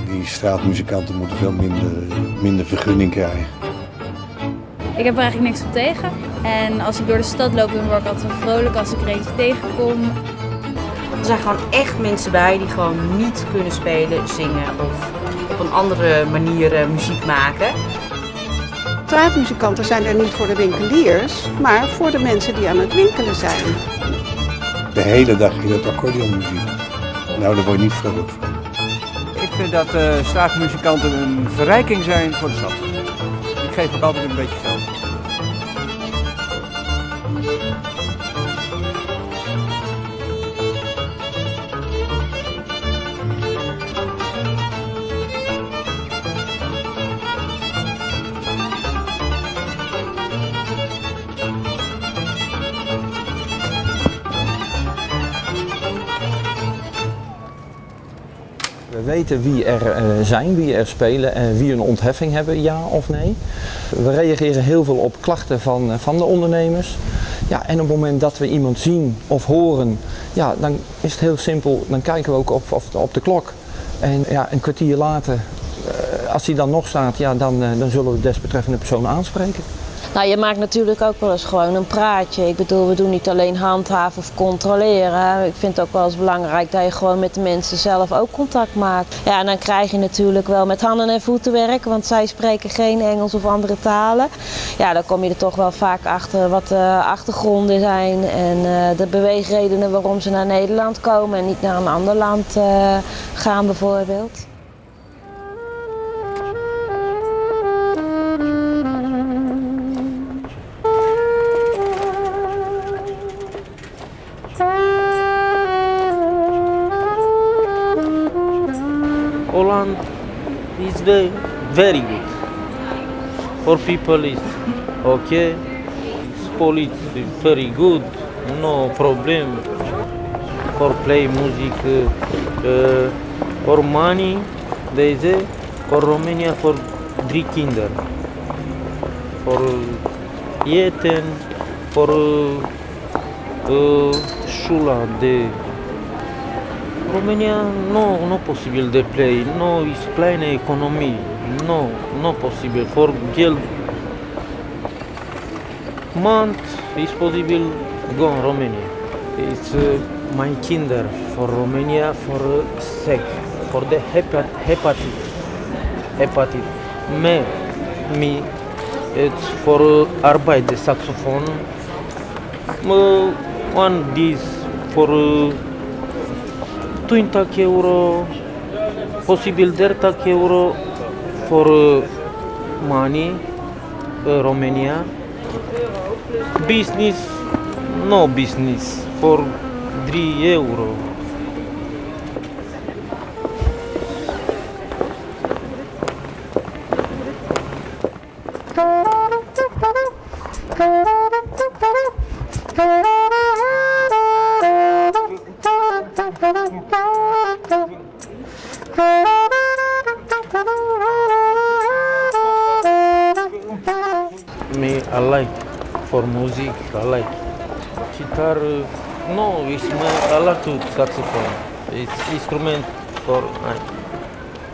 Die straatmuzikanten moeten veel minder vergunning krijgen. Ik heb er eigenlijk niks op tegen. En als ik door de stad loop, dan word ik altijd wel vrolijk als ik er eentje tegenkom. Er zijn gewoon echt mensen bij die gewoon niet kunnen spelen, zingen of op een andere manier muziek maken. Straatmuzikanten zijn er niet voor de winkeliers, maar voor de mensen die aan het winkelen zijn. De hele dag in het accordeonmuziek. Nou, daar word je niet vrolijk van. Ik vind dat straatmuzikanten een verrijking zijn voor de stad. Ik geef ook altijd een beetje geld. We weten wie er zijn, wie er spelen en wie een ontheffing hebben, ja of nee. We reageren heel veel op klachten van de ondernemers. Ja, en op het moment dat we iemand zien of horen, ja, dan is het heel simpel. Dan kijken we ook op de klok. En ja, een kwartier later, als die dan nog staat, ja, dan zullen we de desbetreffende persoon aanspreken. Nou, je maakt natuurlijk ook wel eens gewoon een praatje. Ik bedoel, we doen niet alleen handhaven of controleren. Ik vind het ook wel eens belangrijk dat je gewoon met de mensen zelf ook contact maakt. Ja, en dan krijg je natuurlijk wel met handen en voeten werken, want zij spreken geen Engels of andere talen. Ja, dan kom je er toch wel vaak achter wat de achtergronden zijn en de beweegredenen waarom ze naar Nederland komen en niet naar een ander land gaan bijvoorbeeld. Holland is very good. For people is okay. Police is very good. No problem. For play music, for money, they say. For Romania for 3 kinderen. For eten, for șula de Romania no posibil de play, no is kleine economie, no posibil. For geld month is posibil go in Romania. It's my kinder for Romania for sec, for the hepatit. Me it's for arbeit de saxophon. One this for 20 euro, posibil 30 euro for money, Romania. Business, no business, for 3 euro. Me, I like for music, I like guitar. No, I like to saxophone. It's instrument for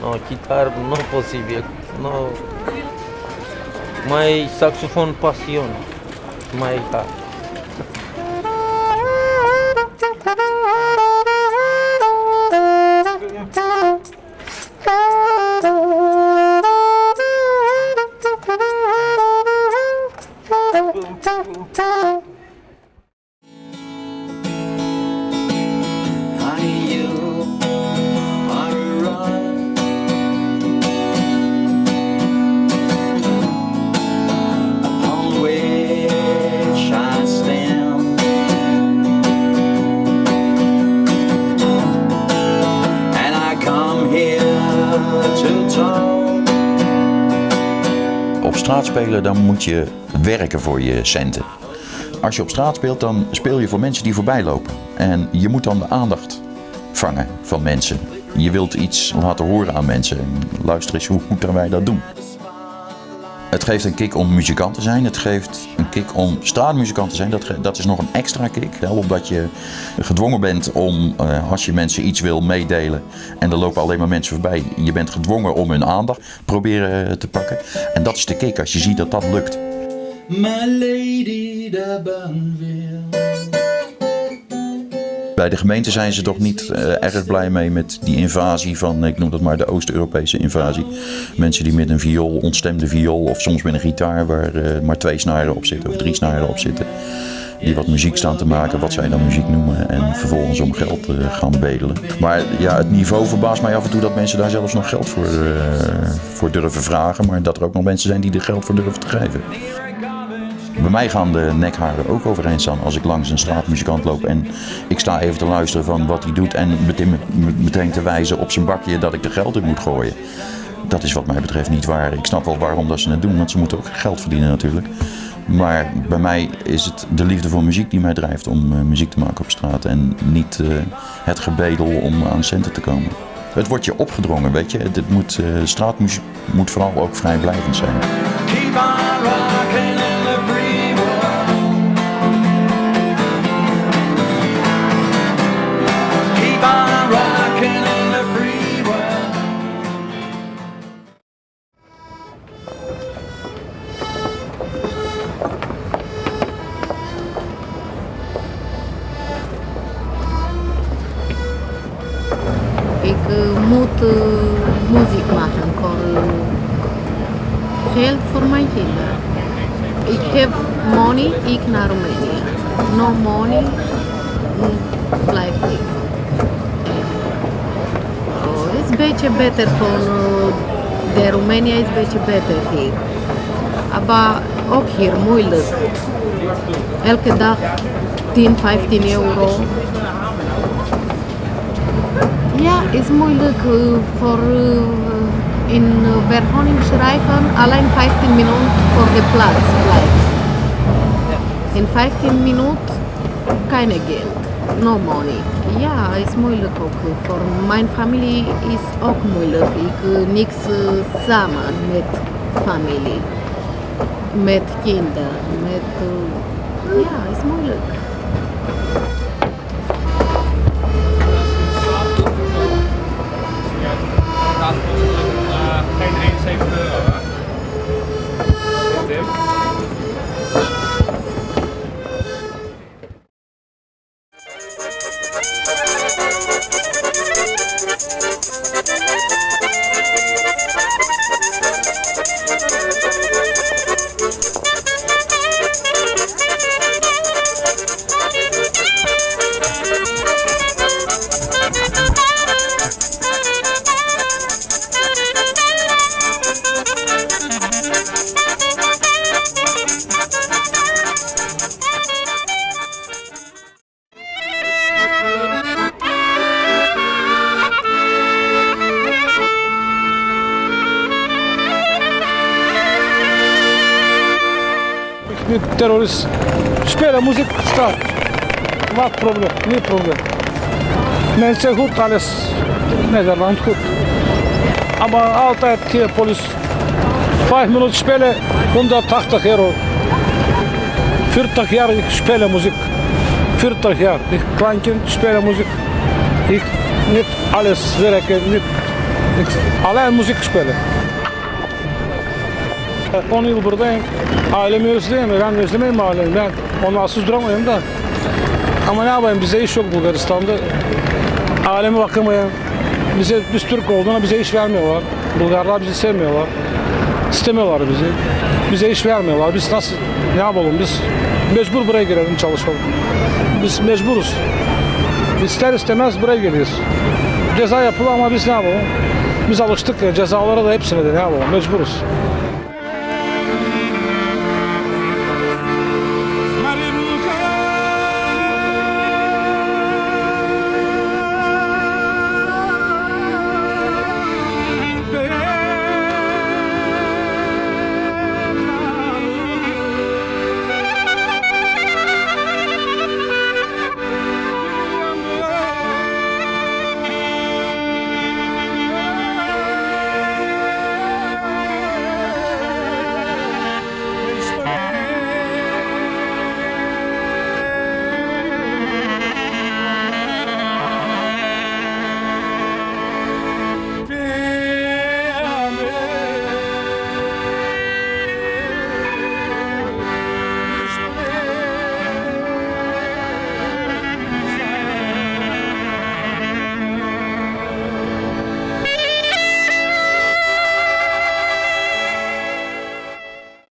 no guitar, no possible. No, my saxophone passion, my heart. Op straat spelen, dan moet je werken voor je centen. Als je op straat speelt, dan speel je voor mensen die voorbij lopen. En je moet dan de aandacht vangen van mensen. Je wilt iets laten horen aan mensen. Luister eens, hoe moeten wij dat doen? Het geeft een kick om muzikant te zijn. Het geeft een kick om straatmuzikant te zijn. Dat is nog een extra kick. Wel omdat je gedwongen bent om, als je mensen iets wil meedelen en er lopen alleen maar mensen voorbij, je bent gedwongen om hun aandacht proberen te pakken. En dat is de kick als je ziet dat dat lukt. My lady de Banville. Bij de gemeente zijn ze toch niet erg blij mee met die invasie van, ik noem dat maar de Oost-Europese invasie. Mensen die met een viool, ontstemde viool of soms met een gitaar waar maar 2 snaren op zitten of 3 snaren op zitten. Die wat muziek staan te maken, wat zij dan muziek noemen en vervolgens om geld gaan bedelen. Maar ja, het niveau verbaast mij af en toe dat mensen daar zelfs nog geld voor durven vragen. Maar dat er ook nog mensen zijn die er geld voor durven te geven. Bij mij gaan de nekharen ook overeind staan als ik langs een straatmuzikant loop en ik sta even te luisteren van wat hij doet en meteen te wijzen op zijn bakje dat ik er geld in moet gooien. Dat is wat mij betreft niet waar. Ik snap wel waarom dat ze het doen, want ze moeten ook geld verdienen natuurlijk. Maar bij mij is het de liefde voor muziek die mij drijft om muziek te maken op straat en niet het gebedel om aan centen te komen. Het wordt je opgedrongen, weet je. Straatmuziek moet vooral ook vrijblijvend zijn. Keep on rocking in the free world. Keep on rocking in the free world. Ik moet muziek maken voor geld voor mijn kinderen. Ik heb money, ik naar Roemenië. No money, blijf ik. Het is een beetje beter voor de Roemenië, is een beetje beter hier. Maar ook hier moeilijk. Elke dag 10, 15 euro. Ja, is moeilijk voor in Verhoning schrijven, alleen 15 minuten voor de plaats blijft. In 15 minuten keine geld, no money. Ja, is moeilijk ook. Voor mijn familie is ook moeilijk. Ik niks samen met familie, met kinderen, met ja, is moeilijk. Geen 71 euro, hè? Tim? Terrorist spelen muziek staat. Wat probleem? Niet probleem. Mensen goed, alles Nederland goed. Maar altijd hier politie. 5 minuten spelen, 180 euro. 40 jaar ik speel muziek. 40 jaar. Ik klein kind speel muziek. Ik niet alles werken, niet alleen muziek spelen. 10 yıl buradayım. Ailemi özleyemiyorum. Ben özlemeyim ailemi. Ben onlarsız duramayayım da. Ama ne yapayım, bize iş yok Bulgaristan'da. Aileme bakamayayım. Biz Türk olduğuna bize iş vermiyorlar. Bulgarlar bizi sevmiyorlar. İstemiyorlar bizi. Bize iş vermiyorlar. Biz nasıl, ne yapalım? Biz mecbur buraya girelim, çalışalım. Biz mecburuz. İster istemez buraya geliyoruz. Ceza yapılıyor ama biz ne yapalım? Biz alıştık ya, cezalara da hepsine de ne yapalım? Mecburuz.